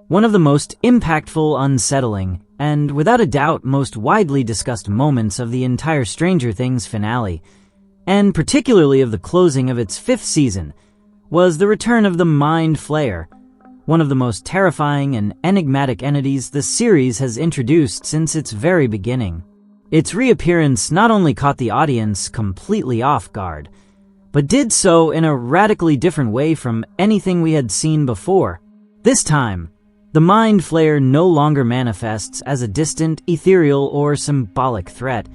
One of the most impactful, unsettling, and without a doubt most widely discussed moments of the entire Stranger Things finale, and particularly of the closing of its 5th season, was the return of the Mind Flayer, one of the most terrifying and enigmatic entities the series has introduced since its very beginning. Its reappearance not only caught the audience completely off guard, but did so in a radically different way from anything we had seen before. This time, the Mind Flayer no longer manifests as a distant, ethereal, or symbolic threat,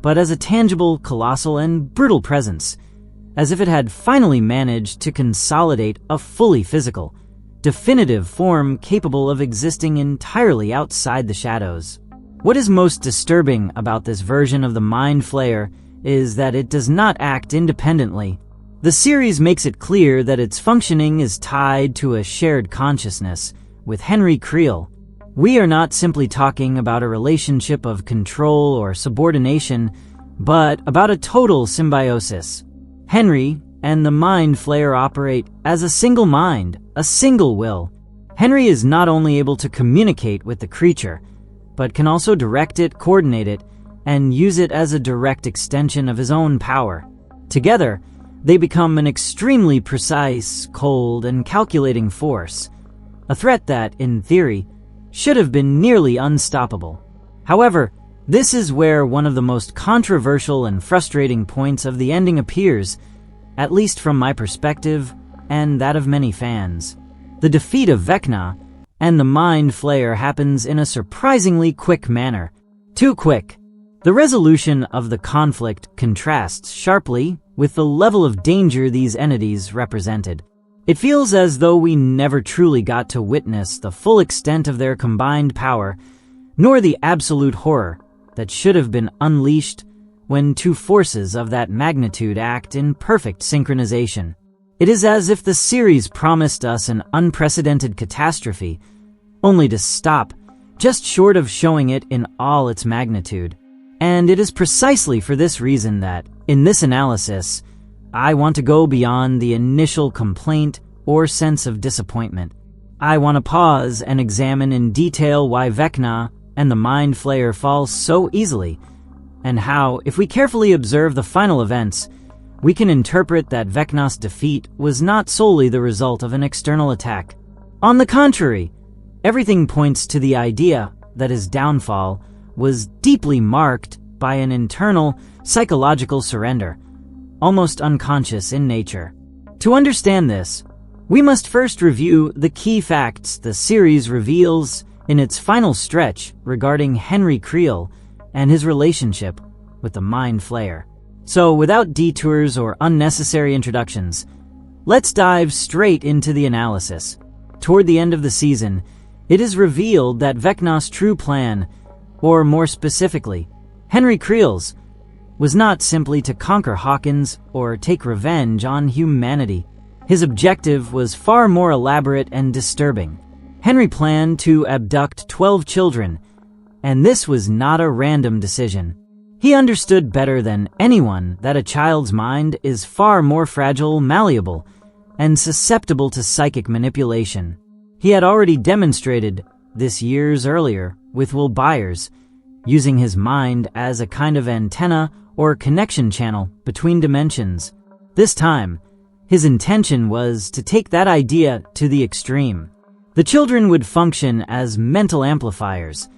but as a tangible, colossal, and brutal presence, as if it had finally managed to consolidate a fully physical, definitive form capable of existing entirely outside the shadows. What is most disturbing about this version of the Mind Flayer is that it does not act independently. The series makes it clear that its functioning is tied to a shared consciousness with Henry Creel. We are not simply talking about a relationship of control or subordination, but about a total symbiosis. Henry and the Mind Flayer operate as a single mind, a single will. Henry is not only able to communicate with the creature, but can also direct it, coordinate it, and use it as a direct extension of his own power. Together, they become an extremely precise, cold, and calculating force, a threat that, in theory, should have been nearly unstoppable. However, this is where one of the most controversial and frustrating points of the ending appears, at least from my perspective and that of many fans. The defeat of Vecna and the Mind Flayer happens in a surprisingly quick manner. Too quick. The resolution of the conflict contrasts sharply with the level of danger these entities represented. It feels as though we never truly got to witness the full extent of their combined power, nor the absolute horror that should have been unleashed when two forces of that magnitude act in perfect synchronization. It is as if the series promised us an unprecedented catastrophe, only to stop just short of showing it in all its magnitude. And it is precisely for this reason that, in this analysis, I want to go beyond the initial complaint or sense of disappointment. I want to pause and examine in detail why Vecna and the Mind Flayer fall so easily, and how, if we carefully observe the final events, we can interpret that Vecna's defeat was not solely the result of an external attack. On the contrary, everything points to the idea that his downfall was deeply marked by an internal, psychological surrender, almost unconscious in nature. To understand this, we must first review the key facts the series reveals in its final stretch regarding Henry Creel and his relationship with the Mind Flayer. So, without detours or unnecessary introductions, let's dive straight into the analysis. Toward the end of the season, it is revealed that Vecna's true plan, or more specifically, Henry Creel's, was not simply to conquer Hawkins or take revenge on humanity. His objective was far more elaborate and disturbing. Henry planned to abduct 12 children, and this was not a random decision. He understood better than anyone that a child's mind is far more fragile, malleable, and susceptible to psychic manipulation. He had already demonstrated this years earlier with Will Byers, using his mind as a kind of antenna or connection channel between dimensions. This time, his intention was to take that idea to the extreme. The children would function as mental amplifiers,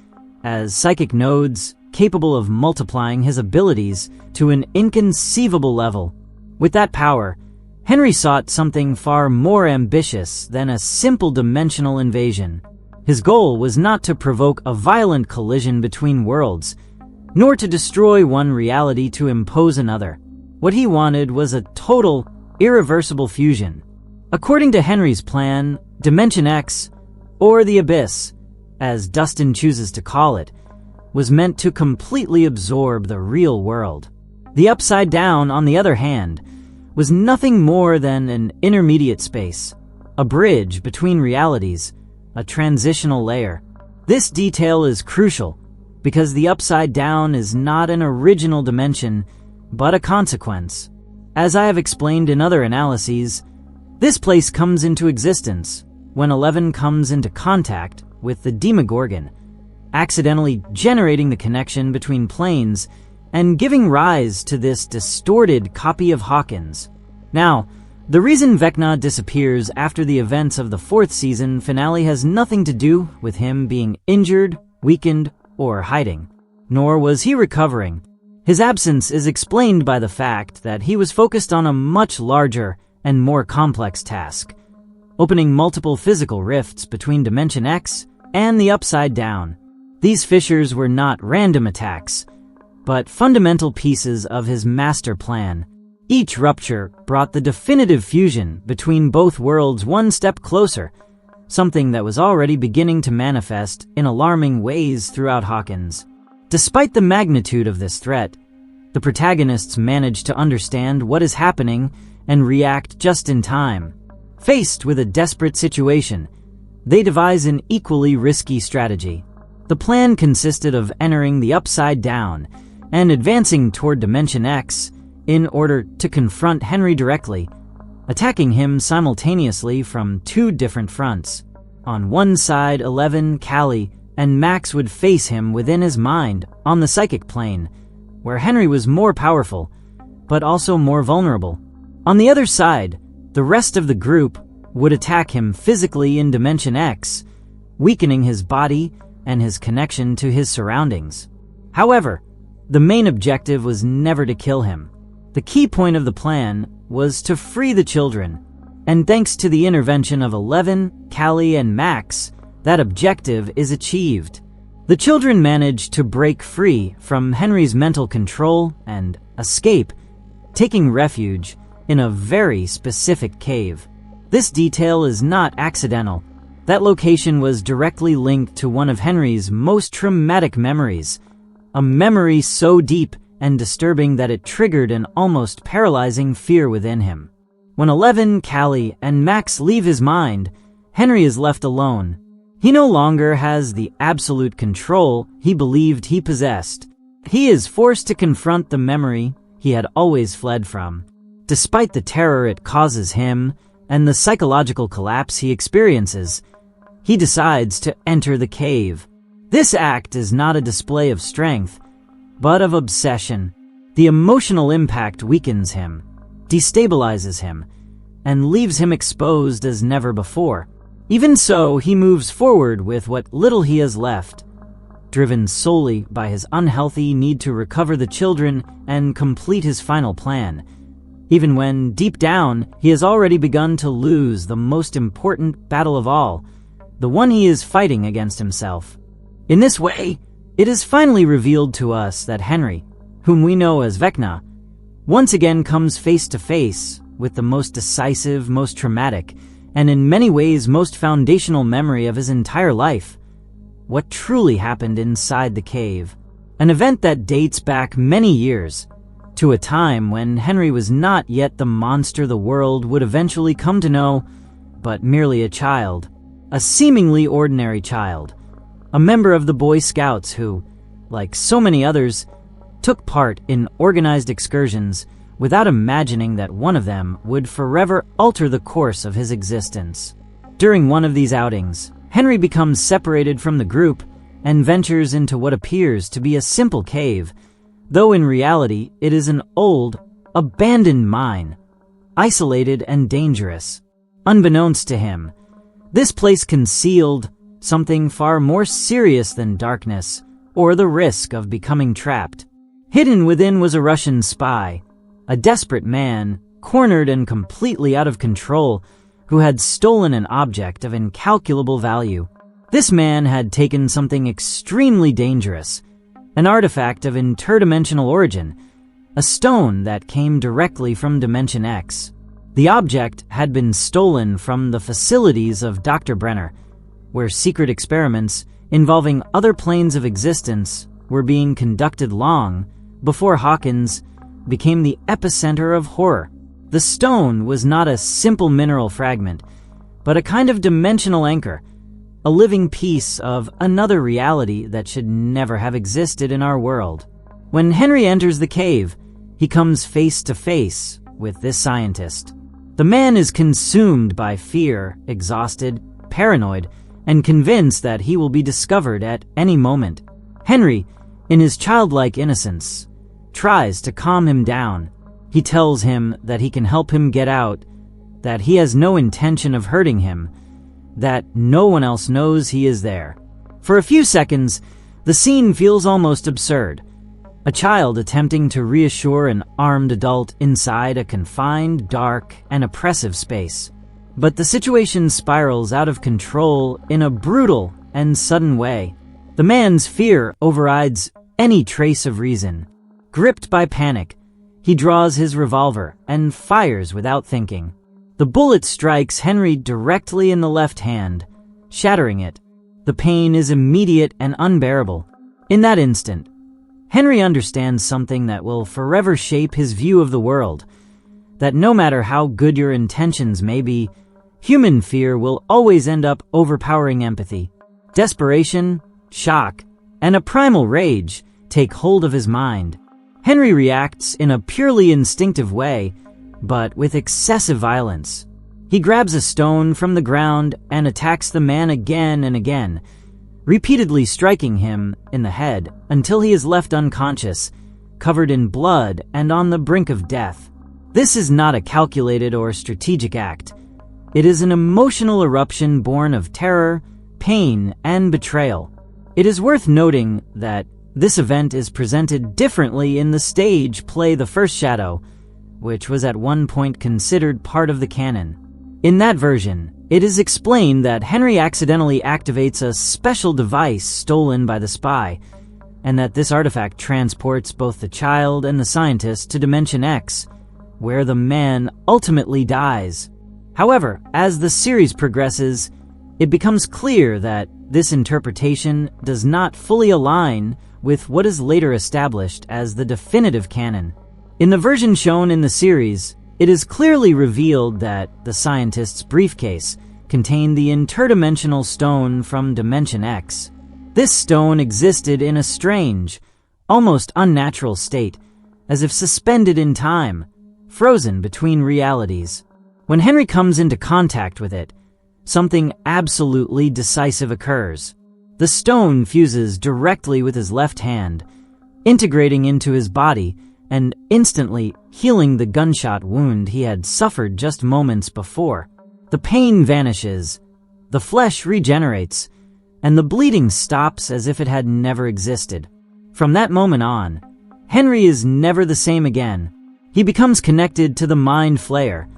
as psychic nodes capable of multiplying his abilities to an inconceivable level. With that power, Henry sought something far more ambitious than a simple dimensional invasion. His goal was not to provoke a violent collision between worlds, nor to destroy one reality to impose another. What he wanted was a total, irreversible fusion. According to Henry's plan, Dimension X, or the Abyss, as Dustin chooses to call it, was meant to completely absorb the real world. The Upside Down, on the other hand, was nothing more than an intermediate space, a bridge between realities, a transitional layer. This detail is crucial because the Upside Down is not an original dimension, but a consequence. As I have explained in other analyses, this place comes into existence when 11 comes into contact with the Demogorgon, accidentally generating the connection between planes and giving rise to this distorted copy of Hawkins. Now, the reason Vecna disappears after the events of the 4th season finale has nothing to do with him being injured, weakened, or hiding. Nor was he recovering. His absence is explained by the fact that he was focused on a much larger and more complex task, opening multiple physical rifts between Dimension X and the Upside Down. These fissures were not random attacks, but fundamental pieces of his master plan. Each rupture brought the definitive fusion between both worlds one step closer, something that was already beginning to manifest in alarming ways throughout Hawkins. Despite the magnitude of this threat, the protagonists manage to understand what is happening and react just in time. Faced with a desperate situation, they devise an equally risky strategy. The plan consisted of entering the Upside Down and advancing toward Dimension X in order to confront Henry directly, attacking him simultaneously from 2 different fronts. On one side, 11, Callie, and Max would face him within his mind on the psychic plane, where Henry was more powerful, but also more vulnerable. On the other side, the rest of the group would attack him physically in Dimension X, weakening his body and his connection to his surroundings. However, the main objective was never to kill him. The key point of the plan was to free the children, and thanks to the intervention of 11, Callie, and Max, that objective is achieved. The children managed to break free from Henry's mental control and escape, taking refuge in a very specific cave. This detail is not accidental. That location was directly linked to one of Henry's most traumatic memories, a memory so deep and disturbing that it triggered an almost paralyzing fear within him. When 11, Callie, and Max leave his mind, Henry is left alone. He no longer has the absolute control he believed he possessed. He is forced to confront the memory he had always fled from. Despite the terror it causes him and the psychological collapse he experiences, he decides to enter the cave. This act is not a display of strength, but of obsession. The emotional impact weakens him, destabilizes him, and leaves him exposed as never before. Even so, he moves forward with what little he has left, driven solely by his unhealthy need to recover the children and complete his final plan, even when, deep down, he has already begun to lose the most important battle of all, the one he is fighting against himself. In this way, it is finally revealed to us that Henry, whom we know as Vecna, once again comes face to face with the most decisive, most traumatic, and in many ways most foundational memory of his entire life. What truly happened inside the cave. An event that dates back many years, to a time when Henry was not yet the monster the world would eventually come to know, but merely a child. A seemingly ordinary child. A member of the Boy Scouts who, like so many others, took part in organized excursions without imagining that one of them would forever alter the course of his existence. During one of these outings, Henry becomes separated from the group and ventures into what appears to be a simple cave, though in reality it is an old, abandoned mine, isolated and dangerous. Unbeknownst to him, this place concealed something far more serious than darkness or the risk of becoming trapped. Hidden within was a Russian spy, a desperate man, cornered and completely out of control, who had stolen an object of incalculable value. This man had taken something extremely dangerous, an artifact of interdimensional origin, a stone that came directly from Dimension X. The object had been stolen from the facilities of Dr. Brenner, where secret experiments involving other planes of existence were being conducted long before Hawkins became the epicenter of horror. The stone was not a simple mineral fragment, but a kind of dimensional anchor, a living piece of another reality that should never have existed in our world. When Henry enters the cave, he comes face to face with this scientist. The man is consumed by fear, exhausted, paranoid and convinced that he will be discovered at any moment. Henry, in his childlike innocence, tries to calm him down. He tells him that he can help him get out, that he has no intention of hurting him, that no one else knows he is there. For a few seconds, the scene feels almost absurd. A child attempting to reassure an armed adult inside a confined, dark, and oppressive space. But the situation spirals out of control in a brutal and sudden way. The man's fear overrides any trace of reason. Gripped by panic, he draws his revolver and fires without thinking. The bullet strikes Henry directly in the left hand, shattering it. The pain is immediate and unbearable. In that instant, Henry understands something that will forever shape his view of the world, that no matter how good your intentions may be, human fear will always end up overpowering empathy. Desperation, shock, and a primal rage take hold of his mind. Henry reacts in a purely instinctive way, but with excessive violence. He grabs a stone from the ground and attacks the man again and again, repeatedly striking him in the head until he is left unconscious, covered in blood and on the brink of death. This is not a calculated or strategic act. It is an emotional eruption born of terror, pain, and betrayal. It is worth noting that this event is presented differently in the stage play The First Shadow, which was at one point considered part of the canon. In that version, it is explained that Henry accidentally activates a special device stolen by the spy, and that this artifact transports both the child and the scientist to Dimension X, where the man ultimately dies. However, as the series progresses, it becomes clear that this interpretation does not fully align with what is later established as the definitive canon. In the version shown in the series, it is clearly revealed that the scientist's briefcase contained the interdimensional stone from Dimension X. This stone existed in a strange, almost unnatural state, as if suspended in time, frozen between realities. When Henry comes into contact with it, something absolutely decisive occurs. The stone fuses directly with his left hand, integrating into his body and instantly healing the gunshot wound he had suffered just moments before. The pain vanishes, the flesh regenerates, and the bleeding stops as if it had never existed. From that moment on, Henry is never the same again. He becomes connected to the Mind Flayer,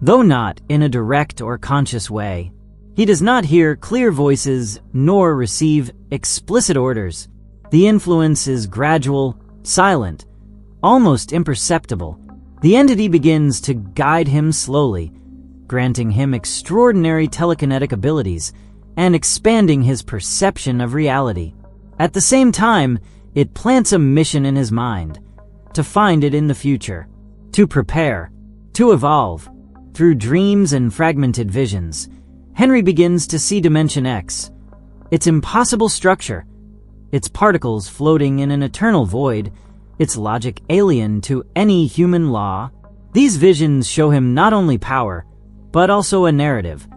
though not in a direct or conscious way. He does not hear clear voices nor receive explicit orders. The influence is gradual, silent, almost imperceptible. The entity begins to guide him slowly, granting him extraordinary telekinetic abilities and expanding his perception of reality. At the same time, it plants a mission in his mind, to find it in the future, to prepare, to evolve. Through dreams and fragmented visions, Henry begins to see Dimension X, its impossible structure, its particles floating in an eternal void, its logic alien to any human law. These visions show him not only power, but also a narrative.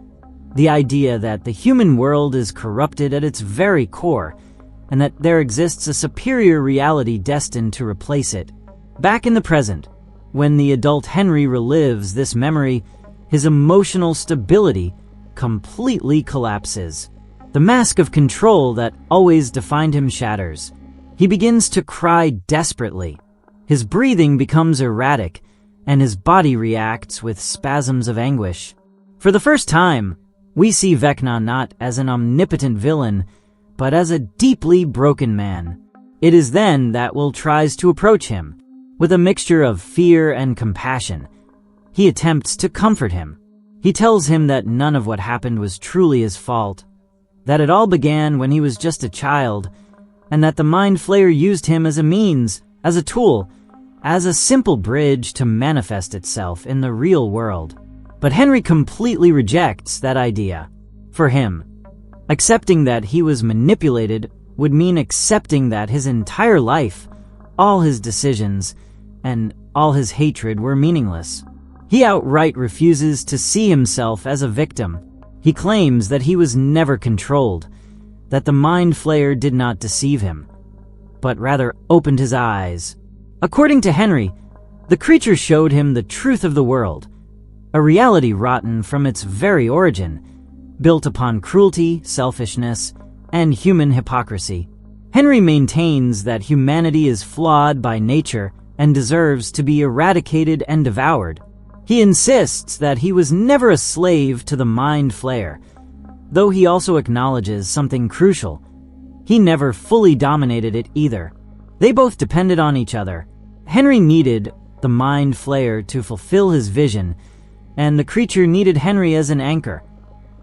The idea that the human world is corrupted at its very core, and that there exists a superior reality destined to replace it. Back in the present, when the adult Henry relives this memory, his emotional stability completely collapses. The mask of control that always defined him shatters. He begins to cry desperately. His breathing becomes erratic, and his body reacts with spasms of anguish. For the first time, we see Vecna not as an omnipotent villain, but as a deeply broken man. It is then that Will tries to approach him. With a mixture of fear and compassion, he attempts to comfort him. He tells him that none of what happened was truly his fault, that it all began when he was just a child, and that the Mind Flayer used him as a means, as a tool, as a simple bridge to manifest itself in the real world. But Henry completely rejects that idea. For him, accepting that he was manipulated would mean accepting that his entire life, all his decisions, and all his hatred were meaningless. He outright refuses to see himself as a victim. He claims that he was never controlled, that the Mind Flayer did not deceive him, but rather opened his eyes. According to Henry, the creature showed him the truth of the world, a reality rotten from its very origin, built upon cruelty, selfishness, and human hypocrisy. Henry maintains that humanity is flawed by nature and deserves to be eradicated and devoured. He insists that he was never a slave to the Mind Flayer, though he also acknowledges something crucial. He never fully dominated it either. They both depended on each other. Henry needed the Mind Flayer to fulfill his vision, and the creature needed Henry as an anchor,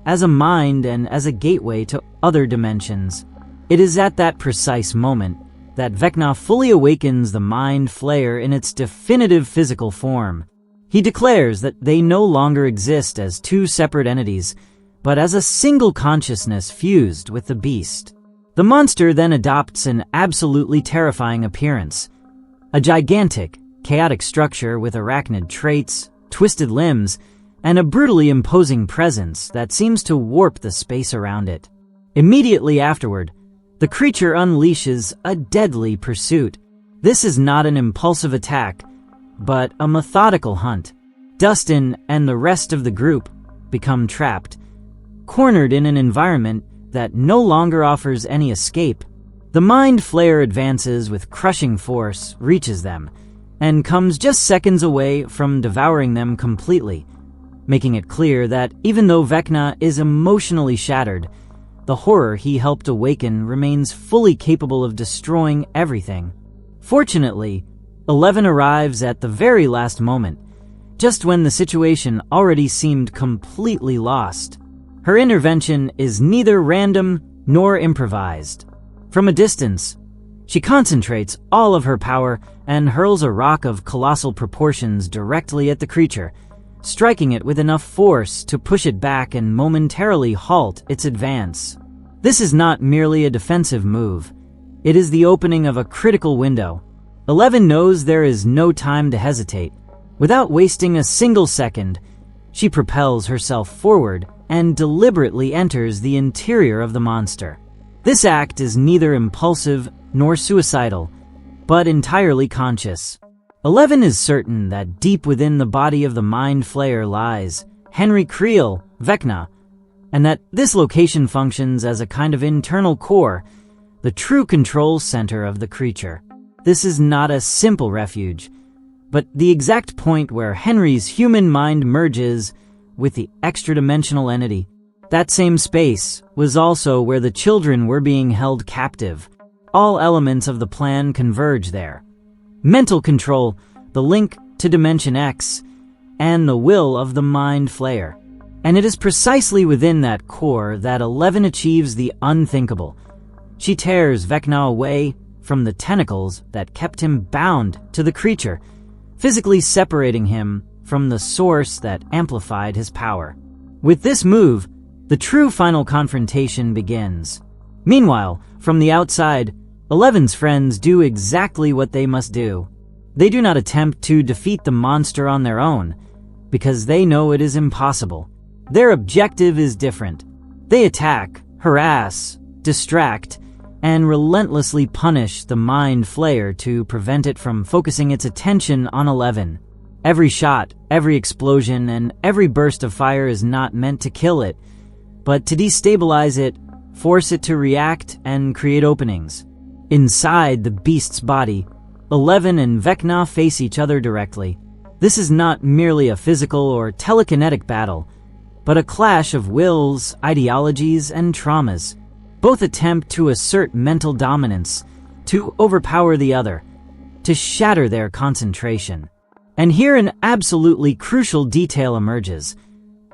as a mind and as a gateway to other dimensions. It is at that precise moment that Vecna fully awakens the Mind Flayer in its definitive physical form. He declares that they no longer exist as two separate entities, but as a single consciousness fused with the beast. The monster then adopts an absolutely terrifying appearance, a gigantic, chaotic structure with arachnid traits, twisted limbs, and a brutally imposing presence that seems to warp the space around it. Immediately afterward, the creature unleashes a deadly pursuit. This is not an impulsive attack, but a methodical hunt. Dustin and the rest of the group become trapped, cornered in an environment that no longer offers any escape. The Mind Flayer advances with crushing force, reaches them, and comes just seconds away from devouring them completely, making it clear that even though Vecna is emotionally shattered, the horror he helped awaken remains fully capable of destroying everything. Fortunately, 11 arrives at the very last moment, just when the situation already seemed completely lost. Her intervention is neither random nor improvised. From a distance, she concentrates all of her power and hurls a rock of colossal proportions directly at the creature, striking it with enough force to push it back and momentarily halt its advance. This is not merely a defensive move. It is the opening of a critical window. 11 knows there is no time to hesitate. Without wasting a single second, she propels herself forward and deliberately enters the interior of the monster. This act is neither impulsive nor suicidal, but entirely conscious. 11 is certain that deep within the body of the Mind Flayer lies Henry Creel, Vecna, and that this location functions as a kind of internal core, the true control center of the creature. This is not a simple refuge, but the exact point where Henry's human mind merges with the extra-dimensional entity. That same space was also where the children were being held captive. All elements of the plan converge there. Mental control, the link to Dimension X, and the will of the Mind Flayer. And it is precisely within that core that 11 achieves the unthinkable. She tears Vecna away from the tentacles that kept him bound to the creature, physically separating him from the source that amplified his power. With this move, the true final confrontation begins. Meanwhile, from the outside, 11's friends do exactly what they must do. They do not attempt to defeat the monster on their own, because they know it is impossible. Their objective is different. They attack, harass, distract, and relentlessly punish the Mind Flayer to prevent it from focusing its attention on 11. Every shot, every explosion, and every burst of fire is not meant to kill it, but to destabilize it, force it to react, and create openings. Inside the beast's body, 11 and Vecna face each other directly. This is not merely a physical or telekinetic battle, but a clash of wills, ideologies, and traumas. Both attempt to assert mental dominance, to overpower the other, to shatter their concentration. And here an absolutely crucial detail emerges,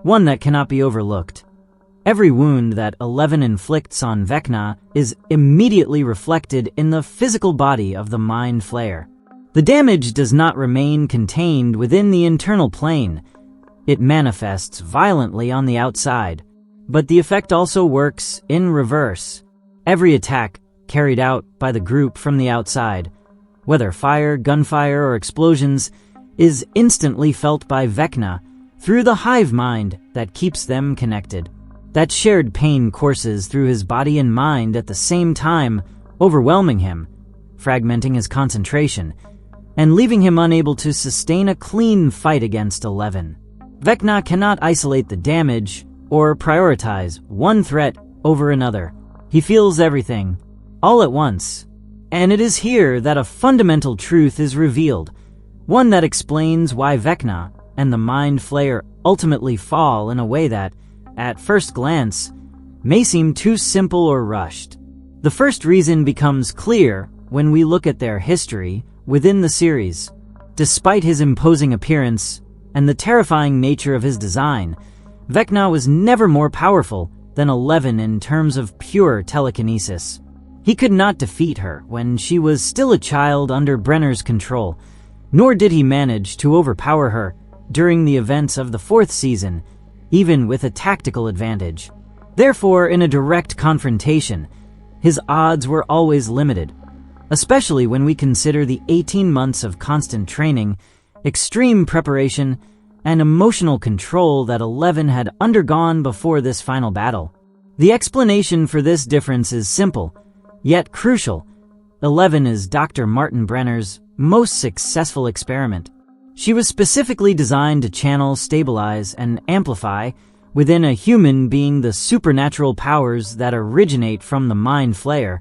one that cannot be overlooked. Every wound that 11 inflicts on Vecna is immediately reflected in the physical body of the Mind Flayer. The damage does not remain contained within the internal plane. It manifests violently on the outside, but the effect also works in reverse. Every attack carried out by the group from the outside, whether fire, gunfire, or explosions, is instantly felt by Vecna through the hive mind that keeps them connected. That shared pain courses through his body and mind at the same time, overwhelming him, fragmenting his concentration, and leaving him unable to sustain a clean fight against 11. Vecna cannot isolate the damage or prioritize one threat over another. He feels everything, all at once. And it is here that a fundamental truth is revealed, one that explains why Vecna and the Mind Flayer ultimately fall in a way that, at first glance, may seem too simple or rushed. The first reason becomes clear when we look at their history within the series. Despite his imposing appearance and the terrifying nature of his design, Vecna was never more powerful than 11 in terms of pure telekinesis. He could not defeat her when she was still a child under Brenner's control, nor did he manage to overpower her during the events of the 4th season, even with a tactical advantage. Therefore, in a direct confrontation, his odds were always limited, especially when we consider the 18 months of constant training, extreme preparation, and emotional control that 11 had undergone before this final battle. The explanation for this difference is simple, yet crucial. 11 is Dr. Martin Brenner's most successful experiment. She was specifically designed to channel, stabilize, and amplify within a human being the supernatural powers that originate from the Mind Flayer,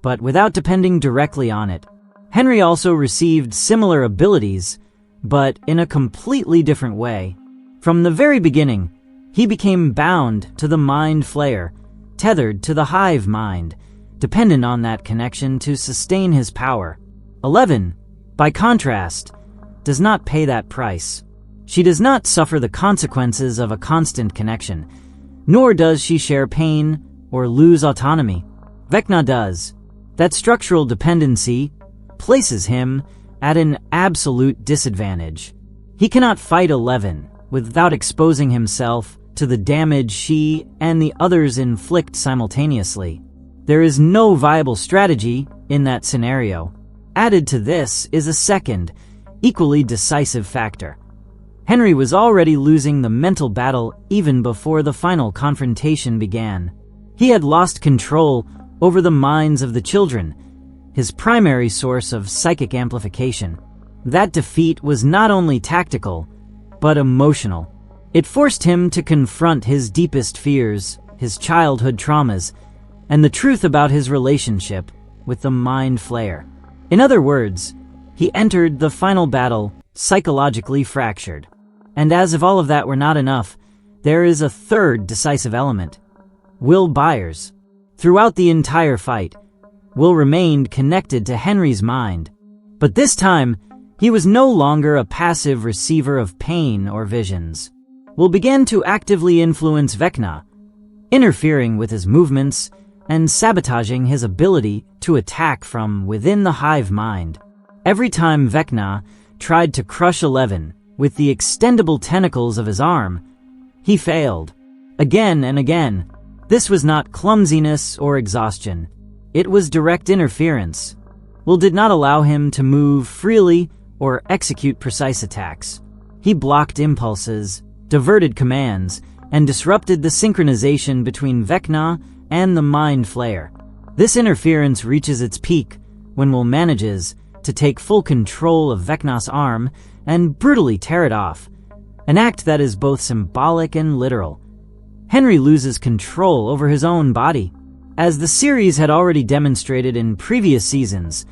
but without depending directly on it. Henry also received similar abilities, but in a completely different way. From the very beginning, he became bound to the Mind Flayer, tethered to the hive mind, dependent on that connection to sustain his power. 11, by contrast, does not pay that price. She does not suffer the consequences of a constant connection, nor does she share pain or lose autonomy. Vecna does. That structural dependency places him at an absolute disadvantage. He cannot fight 11 without exposing himself to the damage she and the others inflict simultaneously. There is no viable strategy in that scenario. Added to this is a second, equally decisive factor. Henry was already losing the mental battle even before the final confrontation began. He had lost control over the minds of the children, his primary source of psychic amplification. That defeat was not only tactical, but emotional. It forced him to confront his deepest fears, his childhood traumas, and the truth about his relationship with the Mind Flayer. In other words, he entered the final battle psychologically fractured. And as if all of that were not enough, there is a third decisive element. Will Byers. Throughout the entire fight, Will remained connected to Henry's mind. But this time, he was no longer a passive receiver of pain or visions. Will began to actively influence Vecna, interfering with his movements and sabotaging his ability to attack from within the hive mind. Every time Vecna tried to crush 11 with the extendable tentacles of his arm, he failed. Again and again. This was not clumsiness or exhaustion. It was direct interference. Will did not allow him to move freely or execute precise attacks. He blocked impulses, diverted commands, and disrupted the synchronization between Vecna and the Mind Flayer. This interference reaches its peak when Will manages to take full control of Vecna's arm and brutally tear it off, an act that is both symbolic and literal. Henry loses control over his own body. As the series had already demonstrated in previous seasons,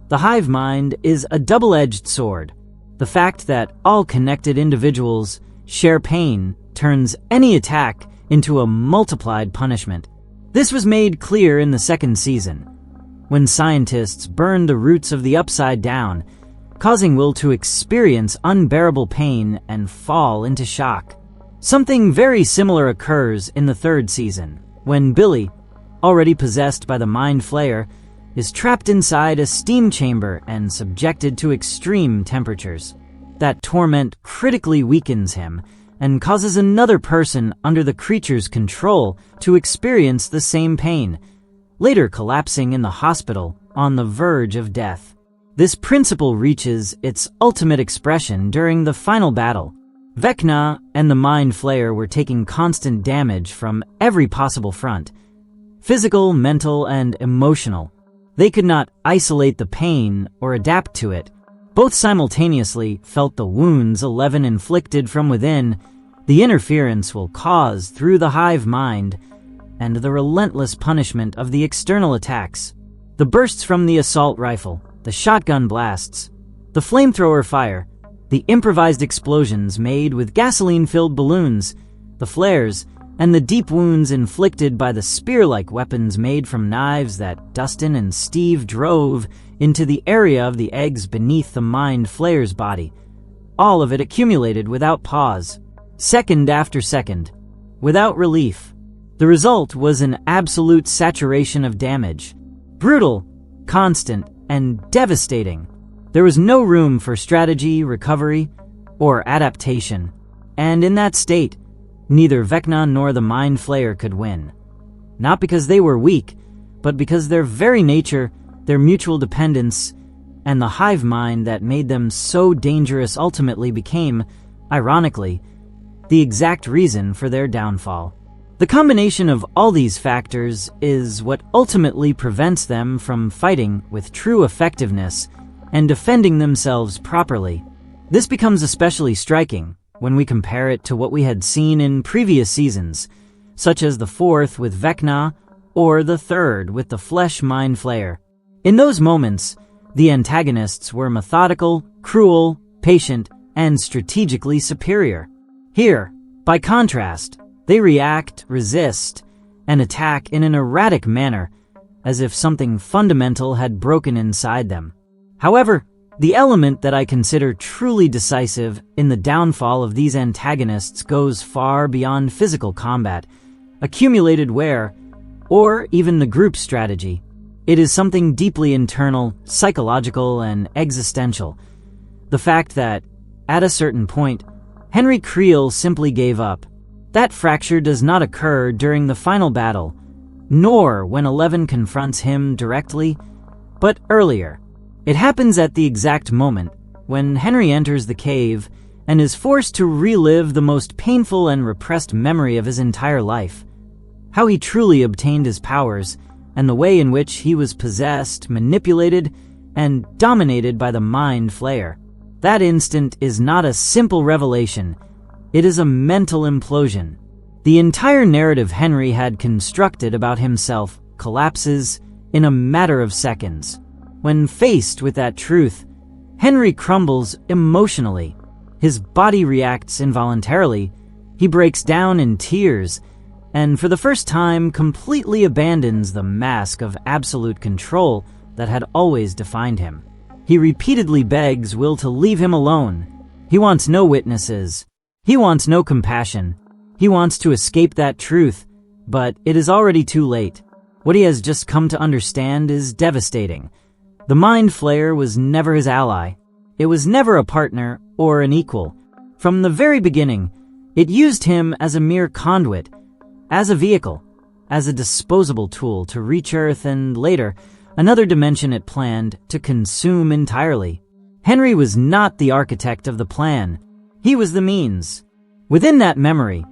the hive mind is a double-edged sword. The fact that all connected individuals share pain turns any attack into a multiplied punishment. This was made clear in the 2nd season, when scientists burned the roots of the Upside Down, causing Will to experience unbearable pain and fall into shock. Something very similar occurs in the 3rd season, when Billy, already possessed by the Mind Flayer, is trapped inside a steam chamber and subjected to extreme temperatures. That torment critically weakens him and causes another person under the creature's control to experience the same pain, later collapsing in the hospital on the verge of death. This principle reaches its ultimate expression during the final battle. Vecna and the Mind Flayer were taking constant damage from every possible front. Physical, mental, and emotional. They could not isolate the pain or adapt to it. Both simultaneously felt the wounds 11 inflicted from within, the interference will cause through the hive mind, and the relentless punishment of the external attacks. The bursts from the assault rifle, the shotgun blasts, the flamethrower fire, the improvised explosions made with gasoline-filled balloons, the flares, and the deep wounds inflicted by the spear-like weapons made from knives that Dustin and Steve drove into the area of the eggs beneath the Mind Flayer's body. All of it accumulated without pause, second after second, without relief. The result was an absolute saturation of damage. Brutal, constant, and devastating. There was no room for strategy, recovery, or adaptation. And in that state, neither Vecna nor the Mind Flayer could win. Not because they were weak, but because their very nature, their mutual dependence, and the hive mind that made them so dangerous ultimately became, ironically, the exact reason for their downfall. The combination of all these factors is what ultimately prevents them from fighting with true effectiveness and defending themselves properly. This becomes especially striking when we compare it to what we had seen in previous seasons, such as the 4th with Vecna or the 3rd with the Flesh Mind Flayer. In those moments, the antagonists were methodical, cruel, patient, and strategically superior. Here, by contrast, they react, resist, and attack in an erratic manner, as if something fundamental had broken inside them. However, the element that I consider truly decisive in the downfall of these antagonists goes far beyond physical combat, accumulated wear, or even the group strategy. It is something deeply internal, psychological, and existential. The fact that, at a certain point, Henry Creel simply gave up. That fracture does not occur during the final battle, nor when 11 confronts him directly, but earlier. It happens at the exact moment when Henry enters the cave and is forced to relive the most painful and repressed memory of his entire life. How he truly obtained his powers, and the way in which he was possessed, manipulated, and dominated by the Mind Flayer. That instant is not a simple revelation, it is a mental implosion. The entire narrative Henry had constructed about himself collapses in a matter of seconds. When faced with that truth, Henry crumbles emotionally. His body reacts involuntarily, he breaks down in tears, and for the first time completely abandons the mask of absolute control that had always defined him. He repeatedly begs Will to leave him alone. He wants no witnesses. He wants no compassion. He wants to escape that truth, but it is already too late. What he has just come to understand is devastating. The Mind Flayer was never his ally. It was never a partner or an equal. From the very beginning, it used him as a mere conduit, as a vehicle, as a disposable tool to reach Earth and later, another dimension it planned to consume entirely. Henry was not the architect of the plan. He was the means. Within that memory,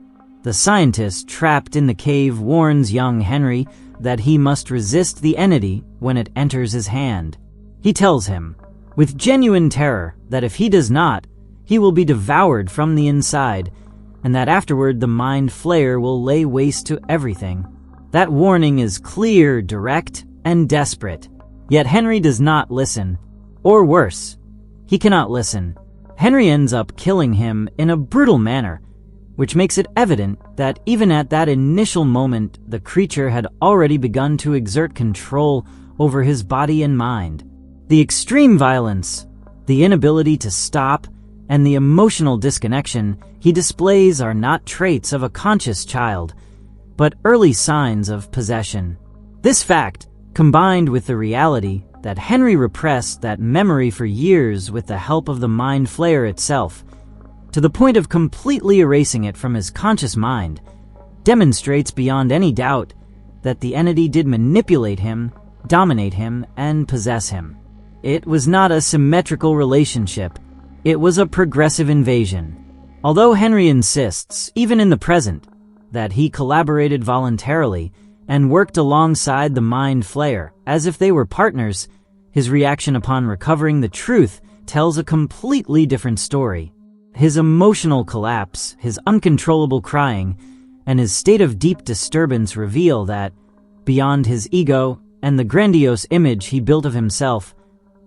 the scientist trapped in the cave warns young Henry that he must resist the entity when it enters his hand. He tells him, with genuine terror, that if he does not, he will be devoured from the inside, and that afterward the Mind Flayer will lay waste to everything. That warning is clear, direct, and desperate. Yet Henry does not listen. Or worse, he cannot listen. Henry ends up killing him in a brutal manner, which makes it evident that even at that initial moment, the creature had already begun to exert control over his body and mind. The extreme violence, the inability to stop, and the emotional disconnection he displays are not traits of a conscious child, but early signs of possession. This fact, combined with the reality that Henry repressed that memory for years with the help of the Mind Flayer itself, to the point of completely erasing it from his conscious mind, demonstrates beyond any doubt that the entity did manipulate him, dominate him, and possess him. It was not a symmetrical relationship. It was a progressive invasion. Although Henry insists, even in the present, that he collaborated voluntarily and worked alongside the Mind Flayer as if they were partners, his reaction upon recovering the truth tells a completely different story. His emotional collapse, his uncontrollable crying, and his state of deep disturbance reveal that, beyond his ego and the grandiose image he built of himself,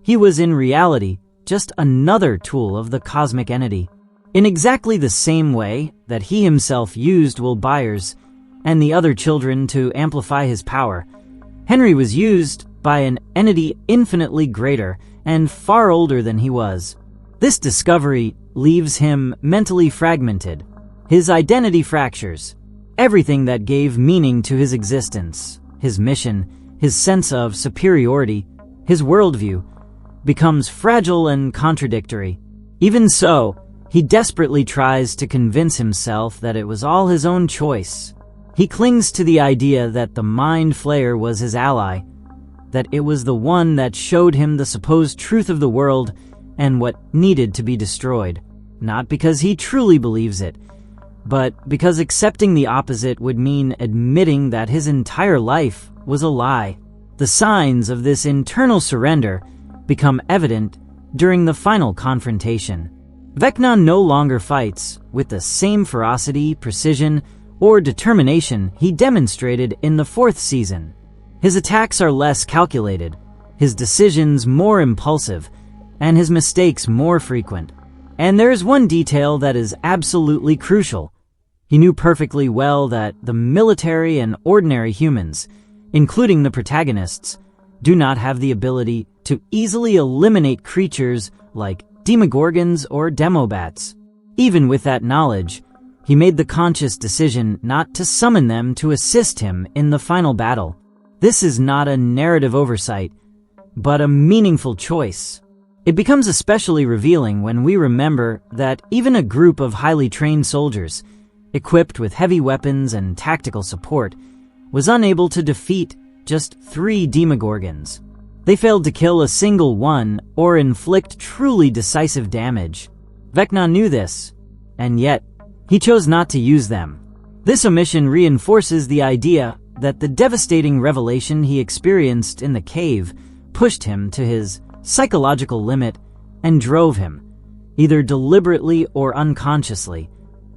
he was in reality just another tool of the cosmic entity. In exactly the same way that he himself used Will Byers and the other children to amplify his power, Henry was used by an entity infinitely greater and far older than he was. This discovery leaves him mentally fragmented. His identity fractures. Everything that gave meaning to his existence, his mission, his sense of superiority, his worldview, becomes fragile and contradictory. Even so, he desperately tries to convince himself that it was all his own choice. He clings to the idea that the Mind Flayer was his ally, that it was the one that showed him the supposed truth of the world and what needed to be destroyed. Not because he truly believes it, but because accepting the opposite would mean admitting that his entire life was a lie. The signs of this internal surrender become evident during the final confrontation. Vecna no longer fights with the same ferocity, precision, or determination he demonstrated in the 4th season. His attacks are less calculated, his decisions more impulsive, and his mistakes more frequent. And there is one detail that is absolutely crucial. He knew perfectly well that the military and ordinary humans, including the protagonists, do not have the ability to easily eliminate creatures like demogorgons or demobats. Even with that knowledge, he made the conscious decision not to summon them to assist him in the final battle. This is not a narrative oversight, but a meaningful choice. It becomes especially revealing when we remember that even a group of highly trained soldiers, equipped with heavy weapons and tactical support, was unable to defeat just 3 demogorgons. They failed to kill a single one or inflict truly decisive damage. Vecna knew this, and yet he chose not to use them. This omission reinforces the idea that the devastating revelation he experienced in the cave pushed him to his psychological limit and drove him, either deliberately or unconsciously,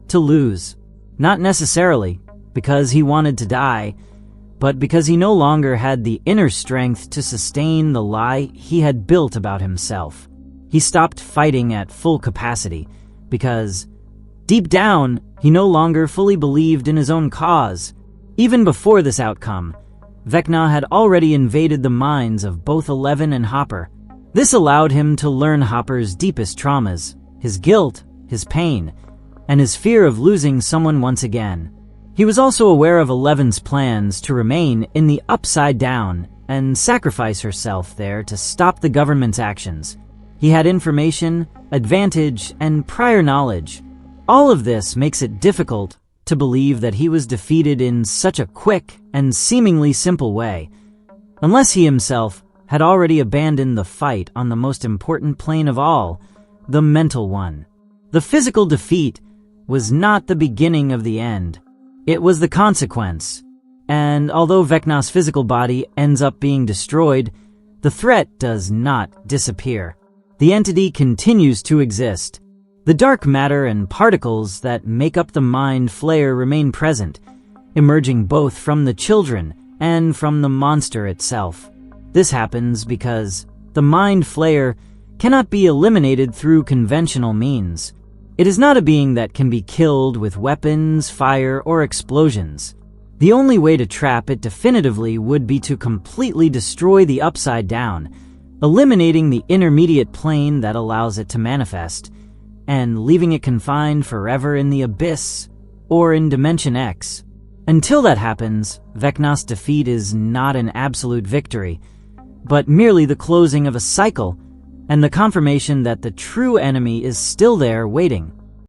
to lose. Not necessarily because he wanted to die, but because he no longer had the inner strength to sustain the lie he had built about himself. He stopped fighting at full capacity because, deep down, he no longer fully believed in his own cause. Even before this outcome, Vecna had already invaded the minds of both Eleven and Hopper. This allowed him to learn Hopper's deepest traumas, his guilt, his pain, and his fear of losing someone once again. He was also aware of Eleven's plans to remain in the Upside Down and sacrifice herself there to stop the government's actions. He had information, advantage, and prior knowledge. All of this makes it difficult to believe that he was defeated in such a quick and seemingly simple way, unless he himself had already abandoned the fight on the most important plane of all, the mental one. The physical defeat was not the beginning of the end. It was the consequence. And although Vecna's physical body ends up being destroyed, the threat does not disappear. The entity continues to exist. The dark matter and particles that make up the Mind Flayer remain present, emerging both from the children and from the monster itself. This happens because the Mind Flayer cannot be eliminated through conventional means. It is not a being that can be killed with weapons, fire, or explosions. The only way to trap it definitively would be to completely destroy the Upside Down, eliminating the intermediate plane that allows it to manifest, and leaving it confined forever in the Abyss or in Dimension X. Until that happens, Vecna's defeat is not an absolute victory, but merely the closing of a cycle and the confirmation that the true enemy is still there waiting.